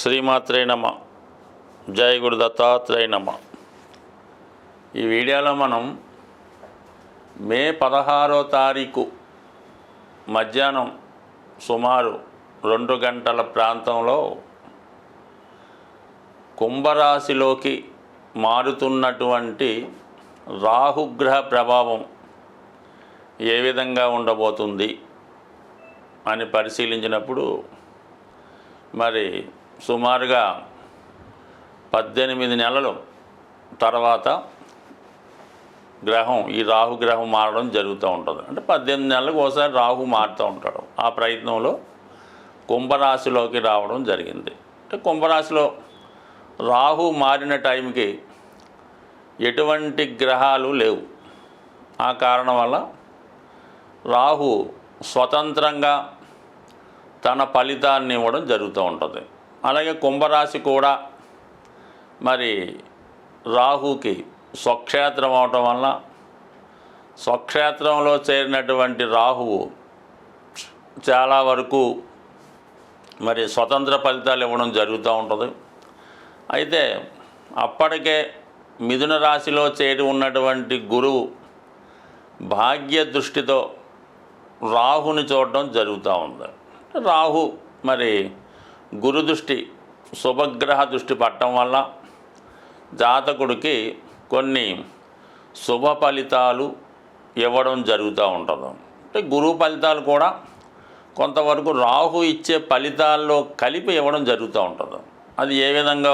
శ్రీమాత్రే నమ. జై గురు దత్తాత్రేయ నమ. ఈ వీడియోలో మనం మే 16వ తారీఖు మధ్యాహ్నం సుమారు 2 గంటల ప్రాంతంలో కుంభరాశిలోకి మారుతున్నటువంటి రాహుగ్రహ ప్రభావం ఏ విధంగా ఉండబోతుంది అని పరిశీలించినప్పుడు మరి సుమారుగా 18 నెలలు తర్వాత గ్రహం ఈ రాహుగ్రహం మారడం జరుగుతూ ఉంటుంది. అంటే 18 నెలలకు ఒకసారి రాహు మారుతూ ఉంటాడు. ఆ ప్రయత్నంలో కుంభరాశిలోకి రావడం జరిగింది. అంటే కుంభరాశిలో రాహు మారిన టైంకి ఎటువంటి గ్రహాలు లేవు. ఆ కారణం వల్ల రాహు స్వతంత్రంగా తన ఫలితాన్ని ఇవ్వడం జరుగుతూ ఉంటుంది. అలాగే కుంభరాశి కూడా మరి రాహుకి స్వక్షేత్రం అవటం వల్ల స్వక్షేత్రంలో చేరినటువంటి రాహువు చాలా వరకు మరి స్వతంత్ర ఫలితాలు ఇవ్వడం జరుగుతూ ఉంటుంది. అయితే అప్పటికే మిథున రాశిలో చేరి ఉన్నటువంటి గురువు భాగ్య దృష్టితో రాహుని చూడడం జరుగుతూ ఉంది. రాహు మరి గురు దృష్టి శుభగ్రహ దృష్టి పట్టడం వల్ల జాతకుడికి కొన్ని శుభ ఫలితాలు ఇవ్వడం జరుగుతూ ఉంటుంది. అంటే గురువు ఫలితాలు కూడా కొంతవరకు రాహు ఇచ్చే ఫలితాల్లో కలిపి ఇవ్వడం జరుగుతూ ఉంటుంది. అది ఏ విధంగా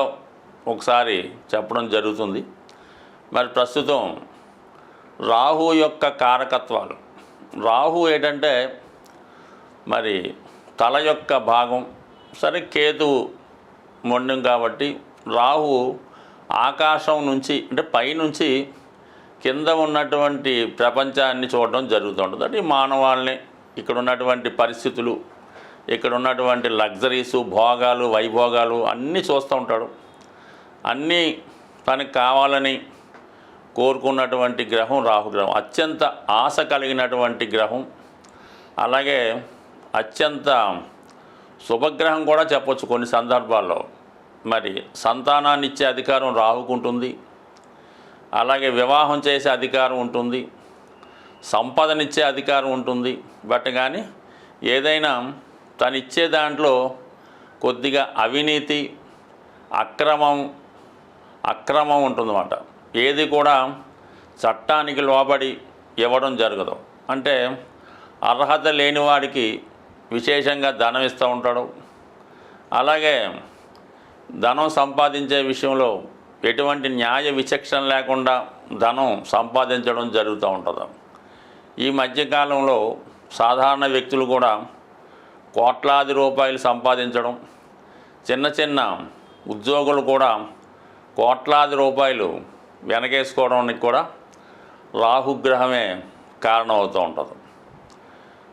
ఒకసారి చెప్పడం జరుగుతుంది. మరి ప్రస్తుతం రాహు యొక్క కారకత్వాలు, రాహు ఏంటంటే మరి తల యొక్క భాగం, సరే కేతువు మొండం కాబట్టి రాహు ఆకాశం నుంచి అంటే పైనుంచి కింద ఉన్నటువంటి ప్రపంచాన్ని చూడడం జరుగుతూ ఉంటుంది. అంటే మానవాళ్ళని, ఇక్కడ ఉన్నటువంటి పరిస్థితులు, ఇక్కడ ఉన్నటువంటి లగ్జరీసు, భోగాలు, వైభోగాలు అన్నీ చూస్తూ ఉంటాడు. అన్నీ తనకు కావాలని కోరుకున్నటువంటి గ్రహం రాహుగ్రహం. అత్యంత ఆశ కలిగినటువంటి గ్రహం. అలాగే అత్యంత శుభగ్రహం కూడా చెప్పొచ్చు కొన్ని సందర్భాల్లో. మరి సంతానాన్ని ఇచ్చే అధికారం రాహుకుంటుంది. అలాగే వివాహం చేసే అధికారం ఉంటుంది, సంపదనిచ్చే అధికారం ఉంటుంది. బట్ కానీ ఏదైనా తను ఇచ్చే దాంట్లో కొద్దిగా అవినీతి, అక్రమం ఉంటుందన్నమాట. ఏది కూడా చట్టానికి లోబడి ఇవ్వడం జరగదు. అంటే అర్హత లేని వాడికి విశేషంగా ధనం ఇస్తూ ఉంటాడు. అలాగే ధనం సంపాదించే విషయంలో ఎటువంటి న్యాయ విచక్షణ లేకుండా ధనం సంపాదించడం జరుగుతూ ఉంటుంది. ఈ మధ్యకాలంలో సాధారణ వ్యక్తులు కూడా కోట్లాది రూపాయలు సంపాదించడం, చిన్న చిన్న ఉద్యోగులు కూడా కోట్లాది రూపాయలు వెనకేసుకోవడానికి కూడా రాహుగ్రహమే కారణమవుతూ ఉంటుంది.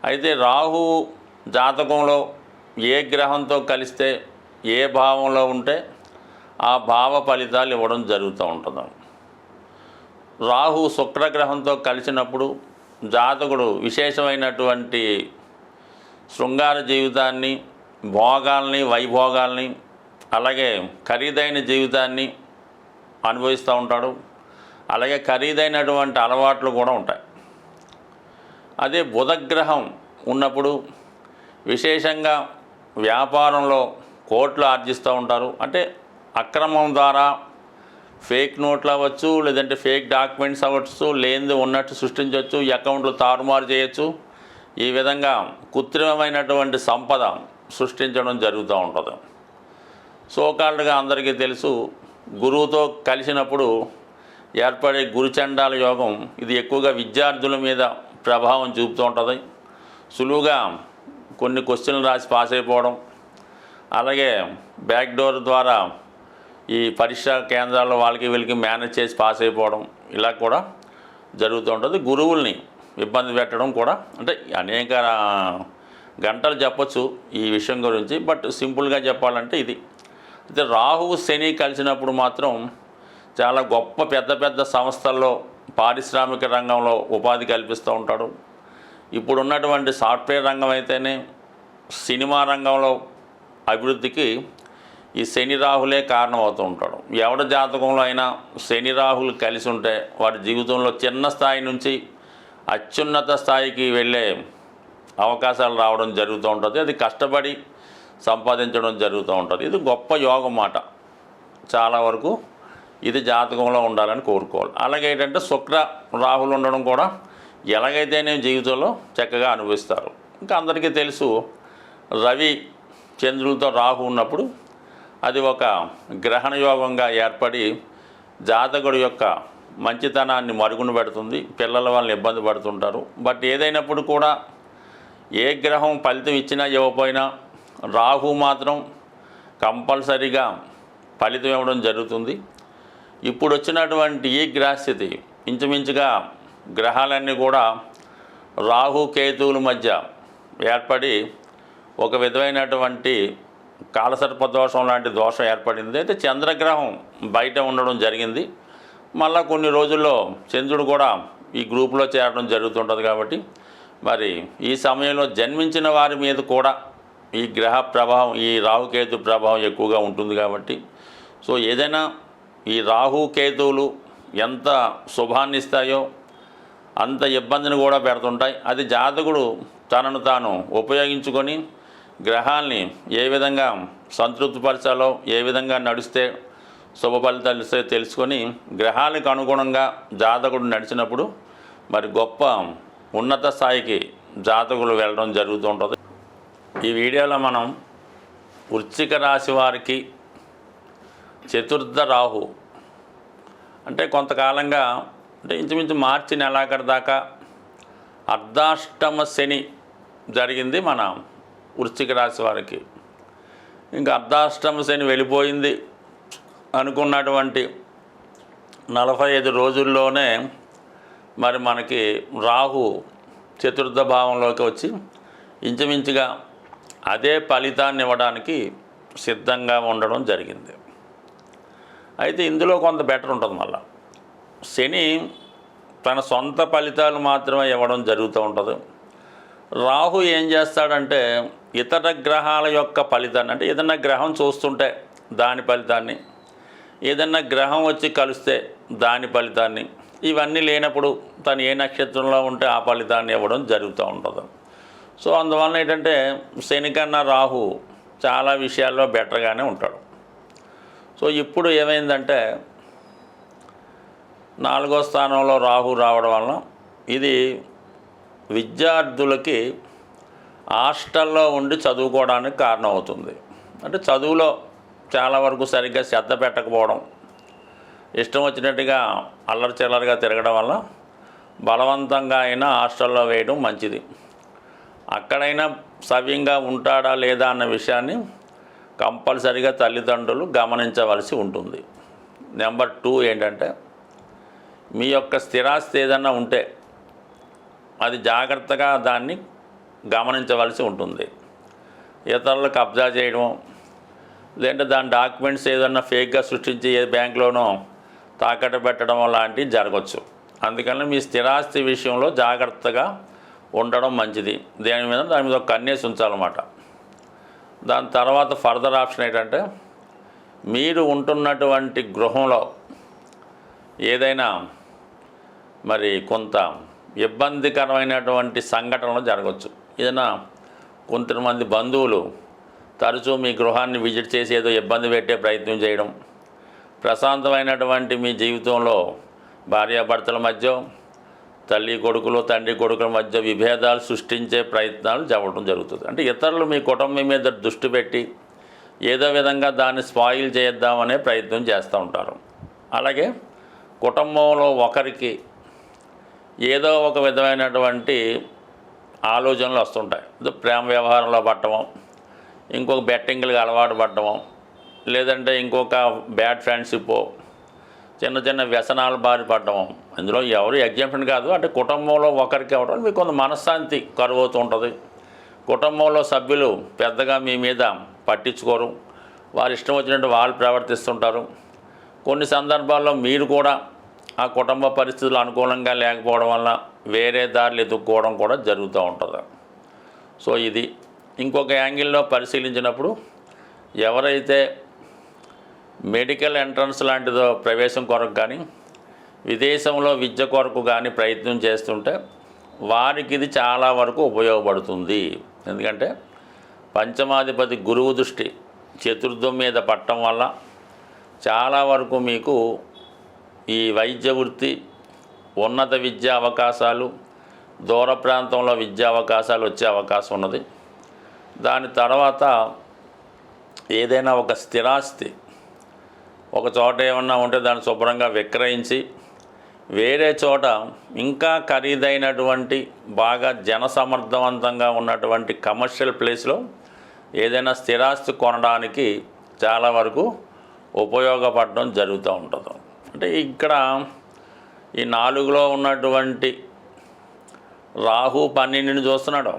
అయితే రాహు జాతకంలో ఏ గ్రహంతో కలిస్తే ఏ భావంలో ఉంటే ఆ భావ ఫలితాలు ఇవ్వడం జరుగుతూ ఉంటుంది. రాహు శుక్రగ్రహంతో కలిసినప్పుడు జాతకుడు విశేషమైనటువంటి శృంగార జీవితాన్ని, భోగాల్ని, వైభోగాల్ని, అలాగే ఖరీదైన జీవితాన్ని అనుభవిస్తూ ఉంటాడు. అలాగే ఖరీదైనటువంటి అలవాట్లు కూడా ఉంటాయి. అదే బుధగ్రహం ఉన్నప్పుడు విశేషంగా వ్యాపారంలో కోట్లు ఆర్జిస్తూ ఉంటారు. అంటే అక్రమం ద్వారా ఫేక్ నోట్లు అవ్వచ్చు, లేదంటే ఫేక్ డాక్యుమెంట్స్ అవ్వచ్చు, లేనిది ఉన్నట్టు సృష్టించవచ్చు, అకౌంట్లు తారుమారు చేయొచ్చు. ఈ విధంగా కృత్రిమమైనటువంటి సంపద సృష్టించడం జరుగుతూ ఉంటుంది. సోకాల్డ్గా అందరికీ తెలుసు, గురువుతో కలిసినప్పుడు ఏర్పడే గురుచండాల యోగం ఇది ఎక్కువగా విద్యార్థుల మీద ప్రభావం చూపుతూ ఉంటుంది. సులువుగా కొన్ని క్వశ్చన్లు రాసి పాస్ అయిపోవడం, అలాగే బ్యాక్ డోర్ ద్వారా ఈ పరీక్షా కేంద్రాల్లో వాళ్ళకి వీళ్ళకి మేనేజ్ చేసి పాస్ అయిపోవడం, ఇలా కూడా జరుగుతూ ఉంటుంది. గురువుల్ని ఇబ్బంది పెట్టడం కూడా, అంటే అనేక గంటలు చెప్పచ్చు ఈ విషయం గురించి. బట్ సింపుల్గా చెప్పాలంటే ఇది. అయితే రాహువు శని కలిసినప్పుడు మాత్రం చాలా గొప్ప పెద్ద సంస్థల్లో పారిశ్రామిక రంగంలో ఉపాధి కల్పిస్తూ ఉంటాడు. ఇప్పుడున్నటువంటి సాఫ్ట్వేర్ రంగం అయితేనే, సినిమా రంగంలో అభివృద్ధికి ఈ శని రాహులే కారణం అవుతూ ఉంటాడు. ఎవరి జాతకంలో అయినా శని రాహులు కలిసి ఉంటే వాడి జీవితంలో చిన్న స్థాయి నుంచి అత్యున్నత స్థాయికి వెళ్ళే అవకాశాలు రావడం జరుగుతూ ఉంటుంది. అది కష్టపడి సంపాదించడం జరుగుతూ ఉంటుంది. ఇది గొప్ప యోగం మాట. చాలా వరకు ఇది జాతకంలో ఉండాలని కోరుకోవాలి. అలాగే ఏంటంటే శుక్ర రాహులు ఉండడం కూడా ఎలాగైతేనే జీవితంలో చక్కగా అనుభవిస్తారు. ఇంకా అందరికీ తెలుసు, రవి చంద్రులతో రాహు ఉన్నప్పుడు అది ఒక గ్రహణ యోగంగా ఏర్పడి జాతకుడి యొక్క మంచితనాన్ని మరుగున పెడుతుంది. పిల్లల వాళ్ళని ఇబ్బంది పడుతుంటారు. బట్ ఏదైనప్పుడు కూడా ఏ గ్రహం ఫలితం ఇచ్చినా ఇవ్వకపోయినా రాహు మాత్రం కంపల్సరీగా ఫలితం ఇవ్వడం జరుగుతుంది. ఇప్పుడు వచ్చినటువంటి ఈ గ్రహస్థితి ఇంచుమించుగా గ్రహాలన్నీ కూడా రాహు కేతువుల మధ్య ఏర్పడి ఒక విధమైనటువంటి కాలసర్ప దోషం లాంటి దోషం ఏర్పడింది. అయితే చంద్రగ్రహం బయట ఉండడం జరిగింది. మళ్ళా కొన్ని రోజుల్లో చంద్రుడు కూడా ఈ గ్రూపులో చేరడం జరుగుతుంటుంది. కాబట్టి మరి ఈ సమయంలో జన్మించిన వారి మీద కూడా ఈ గ్రహ ప్రభావం, ఈ రాహుకేతు ప్రభావం ఎక్కువగా ఉంటుంది. కాబట్టి సో ఏదైనా ఈ రాహుకేతువులు ఎంత శుభాన్ని ఇస్తాయో అంత ఇబ్బందిని కూడా పెడుతుంటాయి. అది జాతకుడు తనను తాను ఉపయోగించుకొని గ్రహాల్ని ఏ విధంగా సంతృప్తిపరచాలో, ఏ విధంగా నడిస్తే శుభ ఫలితాలు ఇస్తే తెలుసుకొని గ్రహాలకు అనుగుణంగా జాతకుడు నడిచినప్పుడు మరి గొప్ప ఉన్నత స్థాయికి జాతకులు వెళ్ళడం జరుగుతూ ఉంటుంది. ఈ వీడియోలో మనం వృశ్చిక రాశి వారికి చతుర్థ రాహు అంటే కొంతకాలంగా అంటే ఇంచుమించు మార్చి నెలాఖరు దాకా అర్ధాష్టమ శని జరిగింది మన వృశ్చిక రాశి వారికి. ఇంకా అర్ధాష్టమ శని వెళ్ళిపోయింది అనుకున్నటువంటి 45 రోజుల్లోనే మరి మనకి రాహు చతుర్థ భావంలోకి వచ్చి ఇంచుమించుగా అదే ఫలితాన్ని ఇవ్వడానికి సిద్ధంగా ఉండడం జరిగింది. అయితే ఇందులో కొంత బెటర్ ఉంటుంది. మళ్ళా శని తన సొంత ఫలితాలు మాత్రమే ఇవ్వడం జరుగుతూ ఉంటుంది. రాహు ఏం చేస్తాడంటే ఇతర గ్రహాల యొక్క ఫలితాన్ని, అంటే ఏదన్నా గ్రహం చూస్తుంటే దాని ఫలితాన్ని, ఏదన్నా గ్రహం వచ్చి కలిస్తే దాని ఫలితాన్ని, ఇవన్నీ లేనప్పుడు తను ఏ నక్షత్రంలో ఉంటే ఆ ఫలితాన్ని ఇవ్వడం జరుగుతూ ఉంటుంది. సో అందువలన ఏంటంటే శని కన్నా రాహు చాలా విషయాల్లో బెటర్గానే ఉంటాడు. సో ఇప్పుడు ఏమైందంటే 4వ స్థానంలో రాహు రావడం వలన ఇది విద్యార్థులకి హాస్టల్లో ఉండి చదువుకోవడానికి కారణం అవుతుంది. అంటే చదువులో చాలా వరకు సరిగ్గా శ్రద్ధ పెట్టకపోవడం, ఇష్టం వచ్చినట్టుగా అల్లరి చిల్లరగా తిరగడం వల్ల బలవంతంగా అయినా హాస్టల్లో వేయడం మంచిది. అక్కడైనా సవ్యంగా ఉంటాడా లేదా అన్న విషయాన్ని కంపల్సరిగా తల్లిదండ్రులు గమనించవలసి ఉంటుంది. నెంబర్ 2 ఏంటంటే మీ యొక్క స్థిరాస్తి ఏదన్నా ఉంటే అది జాగ్రత్తగా దాన్ని గమనించవలసి ఉంటుంది. ఇతరులు కబ్జా చేయడం, లేదంటే దాని డాక్యుమెంట్స్ ఏదన్నా ఫేక్గా సృష్టించి ఏ బ్యాంకులోనో తాకట్టు పెట్టడం లాంటివి జరగవచ్చు. అందుకని మీ స్థిరాస్తి విషయంలో జాగ్రత్తగా ఉండడం మంచిది. దాని మీద ఒక కన్నేసి ఉంచాలన్నమాట. దాని తర్వాత ఫర్దర్ ఆప్షన్ ఏంటంటే మీరు ఉంటున్నటువంటి గృహంలో ఏదైనా మరి కొంత ఇబ్బందికరమైనటువంటి సంఘటనలు జరగవచ్చు. ఏదైనా కొంతమంది బంధువులు తరచూ మీ గృహాన్ని విజిట్ చేసి ఏదో ఇబ్బంది పెట్టే ప్రయత్నం చేయడం, ప్రశాంతమైనటువంటి మీ జీవితంలో భార్యాభర్తల మధ్య, తల్లి కొడుకులు తండ్రి కొడుకుల మధ్య విభేదాలు సృష్టించే ప్రయత్నాలు జరగడం జరుగుతుంది. అంటే ఇతరులు మీ కుటుంబం మీద దృష్టి పెట్టి ఏదో విధంగా దాన్ని స్పాయిల్ చేద్దామనే ప్రయత్నం చేస్తూ ఉంటారు. అలాగే కుటుంబంలో ఒకరికి ఏదో ఒక విధమైనటువంటి ఆలోచనలు వస్తుంటాయి. ప్రేమ వ్యవహారంలో పట్టడం, ఇంకొక బెట్టింగ్లకు అలవాటు పడటం, లేదంటే ఇంకొక బ్యాడ్ ఫ్రెండ్షిప్, చిన్న చిన్న వ్యసనాలు బారి పడడం. ఇందులో ఎవరు ఎగ్జాంపుల్ కాదు. అంటే కుటుంబంలో ఒకరికి అవ్వడం మీకు కొంత మనశ్శాంతి కరువవుతూ ఉంటుంది. కుటుంబంలో సభ్యులు పెద్దగా మీ మీద పట్టించుకోరు, వారు ఇష్టం వచ్చినట్టు వాళ్ళు ప్రవర్తిస్తుంటారు. కొన్ని సందర్భాల్లో మీరు కూడా ఆ కుటుంబ పరిస్థితులు అనుకూలంగా లేకపోవడం వల్ల వేరే దారులు ఎదుక్కోవడం కూడా జరుగుతూ ఉంటుంది. సో ఇది ఇంకొక యాంగిల్లో పరిశీలించినప్పుడు ఎవరైతే మెడికల్ ఎంట్రన్స్ లాంటిదో ప్రవేశం కొరకు కానీ విదేశంలో విద్య కొరకు కానీ ప్రయత్నం చేస్తుంటే వారికి ఇది చాలా వరకు ఉపయోగపడుతుంది. ఎందుకంటే పంచమాధిపతి గురువు దృష్టి చతుర్థం మీద పట్టడం వల్ల చాలా వరకు మీకు ఈ వైద్య వృత్తి, ఉన్నత విద్యా అవకాశాలు, దూర ప్రాంతంలో విద్యా అవకాశాలు వచ్చే అవకాశం ఉన్నది. దాని తర్వాత ఏదైనా ఒక స్థిరాస్తి ఒక చోట ఏమన్నా ఉంటే దాన్ని శుభ్రంగా విక్రయించి వేరే చోట ఇంకా ఖరీదైనటువంటి బాగా జనసమర్థవంతంగా ఉన్నటువంటి కమర్షియల్ ప్లేస్లో ఏదైనా స్థిరాస్తి కొనడానికి చాలా వరకు ఉపయోగపడడం జరుగుతూ ఉంటుంది. అంటే ఇక్కడ ఈ 4లో ఉన్నటువంటి రాహు 12ని చూస్తున్నాడు,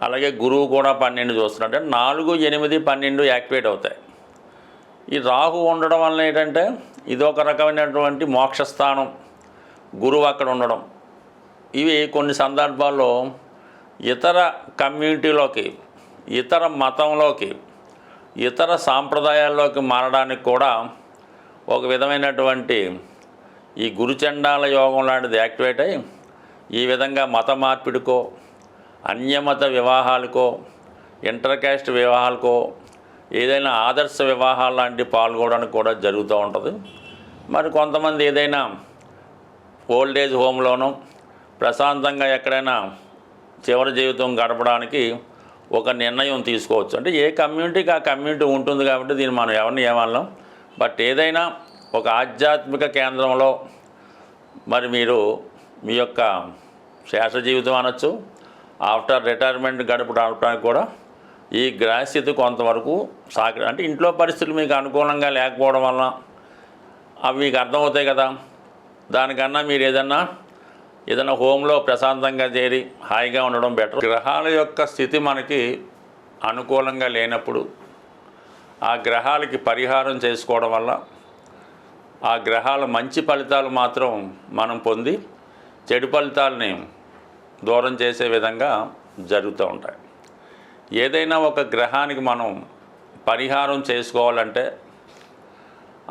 అలాగే గురువు కూడా 12 చూస్తున్నాడు. అంటే 4, 8, 12 యాక్టివేట్ అవుతాయి. ఈ రాహు ఉండడం వల్ల ఏంటంటే ఇదొక రకమైనటువంటి మోక్షస్థానం, గురువు అక్కడ ఉండడం. ఇవి కొన్ని సందర్భాల్లో ఇతర కమ్యూనిటీలోకి, ఇతర మతంలోకి, ఇతర సాంప్రదాయాల్లోకి మారడానికి కూడా ఒక విధమైనటువంటి ఈ గురుచండాల యోగం లాంటిది యాక్టివేట్ అయ్యి ఈ విధంగా మత మార్పిడికో, అన్యమత వివాహాలకో, ఇంటర్ క్యాస్ట్ వివాహాలకో, ఏదైనా ఆదర్శ వివాహాలు లాంటి పాల్గొనడానికి కూడా జరుగుతూ ఉంటుంది. మరి కొంతమంది ఏదైనా ఓల్డేజ్ హోమ్లోనూ ప్రశాంతంగా ఎక్కడైనా చివరి జీవితం గడపడానికి ఒక నిర్ణయం తీసుకోవచ్చు. అంటే ఏ కమ్యూనిటీకి ఆ కమ్యూనిటీ ఉంటుంది కాబట్టి దీన్ని మనం ఎవరిని ఏమన్నాం. బట్ ఏదైనా ఒక ఆధ్యాత్మిక కేంద్రంలో మరి మీరు మీ యొక్క శేష జీవితం అనొచ్చు, ఆఫ్టర్ రిటైర్మెంట్ గడపడానికి కూడా ఈ గ్రహస్థితి కొంతవరకు అంటే ఇంట్లో పరిస్థితులు మీకు అనుకూలంగా లేకపోవడం వలన అవి మీకు అర్థమవుతాయి కదా. దానికన్నా మీరు ఏదైనా హోమ్లో ప్రశాంతంగా చేరి హాయిగా ఉండడం బెటర్. గ్రహాల యొక్క స్థితి మనకి అనుకూలంగా లేనప్పుడు ఆ గ్రహాలకి పరిహారం చేసుకోవడం వల్ల ఆ గ్రహాల మంచి ఫలితాలు మాత్రం మనం పొంది చెడు ఫలితాలని దూరం చేసే విధంగా జరుగుతూ ఉంటాయి. ఏదైనా ఒక గ్రహానికి మనం పరిహారం చేసుకోవాలంటే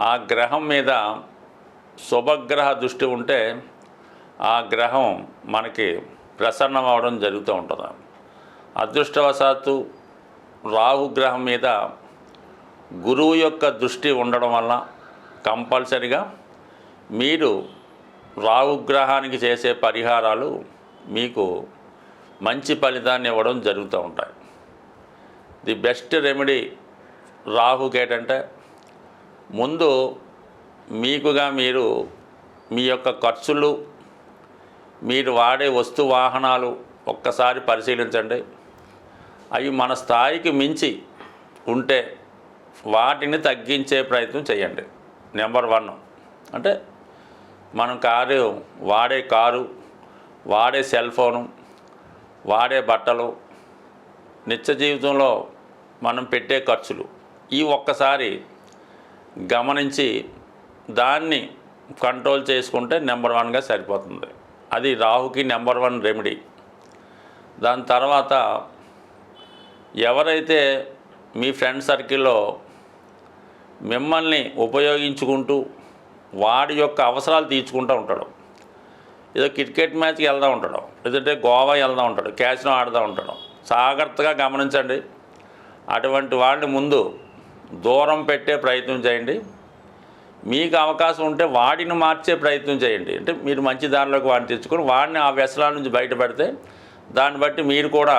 ఆ గ్రహం మీద శుభగ్రహ దృష్టి ఉంటే ఆ గ్రహం మనకి ప్రసన్నం అవడం జరుగుతూ ఉంటుంది. అదృష్టవశాత్తు రాహుగ్రహం మీద గురువు యొక్క దృష్టి ఉండడం వల్ల కంపల్సరిగా మీరు రాహుగ్రహానికి చేసే పరిహారాలు మీకు మంచి ఫలితాన్ని ఇవ్వడం జరుగుతూ ఉంటాయి. ది బెస్ట్ రెమెడీ రాహుకి ఏంటంటే ముందు మీకుగా మీరు మీ యొక్క ఖర్చులు, మీరు వాడే వస్తు వాహనాలు ఒక్కసారి పరిశీలించండి. అవి మన స్థాయికి మించి ఉంటే వాటిని తగ్గించే ప్రయత్నం చేయండి. నెంబర్ 1 అంటే మనం వాడే కారు, వాడే సెల్ ఫోను, వాడే బట్టలు, నిత్య జీవితంలో మనం పెట్టే ఖర్చులు ఈ ఒక్కసారి గమనించి దాన్ని కంట్రోల్ చేసుకుంటే నెంబర్ 1గా సరిపోతుంది. అది రాహుకి నెంబర్ 1 రెమెడీ. దాని తర్వాత ఎవరైతే మీ ఫ్రెండ్ సర్కిల్లో మిమ్మల్ని ఉపయోగించుకుంటూ వాడి యొక్క అవసరాలు తీర్చుకుంటూ ఉంటాడు, ఏదో క్రికెట్ మ్యాచ్కి వెళ్తూ ఉంటాడు, లేదంటే గోవా వెళ్తూ ఉంటాడు, క్యాసినో ఆడుతూ ఉంటాడు, జాగ్రత్తగా గమనించండి. అటువంటి వాళ్ళని ముందు దూరం పెట్టే ప్రయత్నం చేయండి. మీకు అవకాశం ఉంటే వాడిని మార్చే ప్రయత్నం చేయండి. అంటే మీరు మంచి దారిలోకి వాడిని తెచ్చుకొని వాడిని ఆ వ్యసనాల నుంచి బయటపడితే దాన్ని బట్టి మీరు కూడా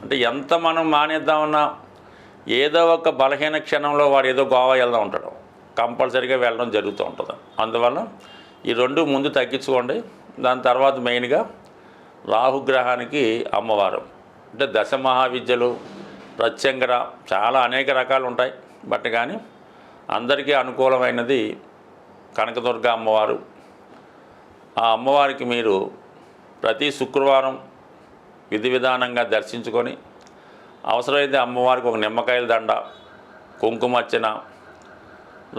అంటే ఎంత మనం మానేద్దామన్నా ఏదో ఒక బలహీన క్షణంలో వాడు ఏదో గోవా వెళ్తూ ఉంటాడు, కంపల్సరీగా వెళ్ళడం జరుగుతూ ఉంటుంది. అందువల్ల ఈ 2 ముందు తగ్గించుకోండి. దాని తర్వాత మెయిన్గా రాహుగ్రహానికి అమ్మవారు అంటే దశ మహావిద్యలు, ప్రత్యంగర చాలా అనేక రకాలు ఉంటాయి. బట్ కానీ అందరికీ అనుకూలమైనది కనకదుర్గ అమ్మవారు. ఆ అమ్మవారికి మీరు ప్రతి శుక్రవారం విధి విధానంగా దర్శించుకొని అవసరమైతే అమ్మవారికి ఒక నిమ్మకాయల దండ, కుంకుమర్చన,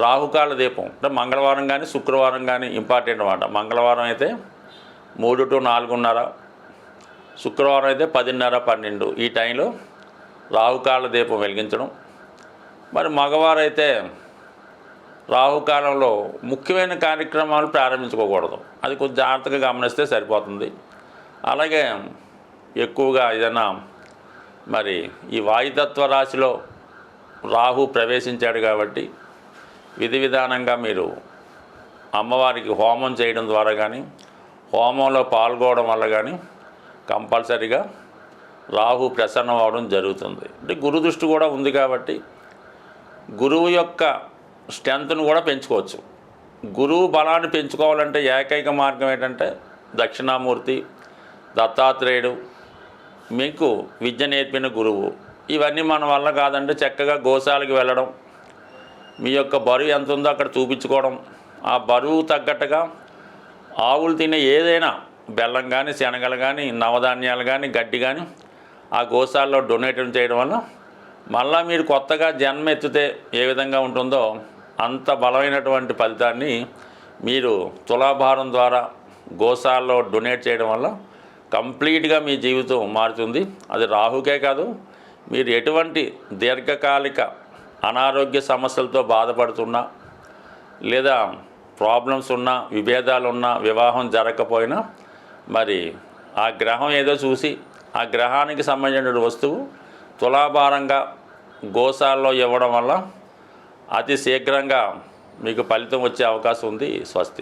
రాహుకాల దీపం అంటే మంగళవారం కానీ శుక్రవారం కానీ ఇంపార్టెంట్ అన్నమాట. మంగళవారం అయితే 3 to 4:30, శుక్రవారం అయితే 10:30, 12 ఈ టైంలో రాహుకాల దీపం వెలిగించడం. మరి మగవారైతే రాహుకాలంలో ముఖ్యమైన కార్యక్రమాలు ప్రారంభించుకోకూడదు. అది కొంచెం జాగ్రత్తగా గమనిస్తే సరిపోతుంది. అలాగే ఎక్కువగా ఏదైనా మరి ఈ వాయుతత్వ రాశిలో రాహు ప్రవేశించాడు కాబట్టి విధి విధానంగా మీరు అమ్మవారికి హోమం చేయడం ద్వారా కానీ, హోమంలో పాల్గొనడం వల్ల కానీ కంపల్సరీగా రాహు ప్రసన్నం అవడం జరుగుతుంది. అంటే గురు దృష్టి కూడా ఉంది కాబట్టి గురువు యొక్క స్ట్రెంత్ను కూడా పెంచుకోవచ్చు. గురువు బలాన్ని పెంచుకోవాలంటే ఏకైక మార్గం ఏంటంటే దక్షిణామూర్తి, దత్తాత్రేయుడు, మీకు విద్య నేర్పిన గురువు. ఇవన్నీ మన వల్ల కాదంటే చక్కగా గోశాలకు వెళ్ళడం, మీ యొక్క బరువు ఎంత ఉందో అక్కడ చూపించుకోవడం, ఆ బరువు తగ్గట్టుగా ఆవులు తినే ఏదైనా బెల్లం కానీ, శనగలు కానీ, నవధాన్యాలు కానీ, గడ్డి కానీ ఆ గోశాలలో డొనేషన్ చేయడం వల్ల మళ్ళీ మీరు కొత్తగా జన్మ ఎత్తితే ఏ విధంగా ఉంటుందో అంత బలమైనటువంటి ఫలితాన్ని మీరు తులాభారం ద్వారా గోశాలలో డొనేట్ చేయడం వల్ల కంప్లీట్గా మీ జీవితం మారుతుంది. అది రాహుకే కాదు, మీరు ఎటువంటి దీర్ఘకాలిక అనారోగ్య సమస్యలతో బాధపడుతున్నా, లేదా ప్రాబ్లమ్స్ ఉన్నా, విభేదాలు ఉన్నా, వివాహం జరగకపోయినా మరి ఆ గ్రహం ఏదో చూసి ఆ గ్రహానికి సంబంధించిన వస్తువు తులాభారంగా గోశాలలో ఇవ్వడం వల్ల అతి శీఘ్రంగా మీకు ఫలితం వచ్చే అవకాశం ఉంది. స్వస్తి.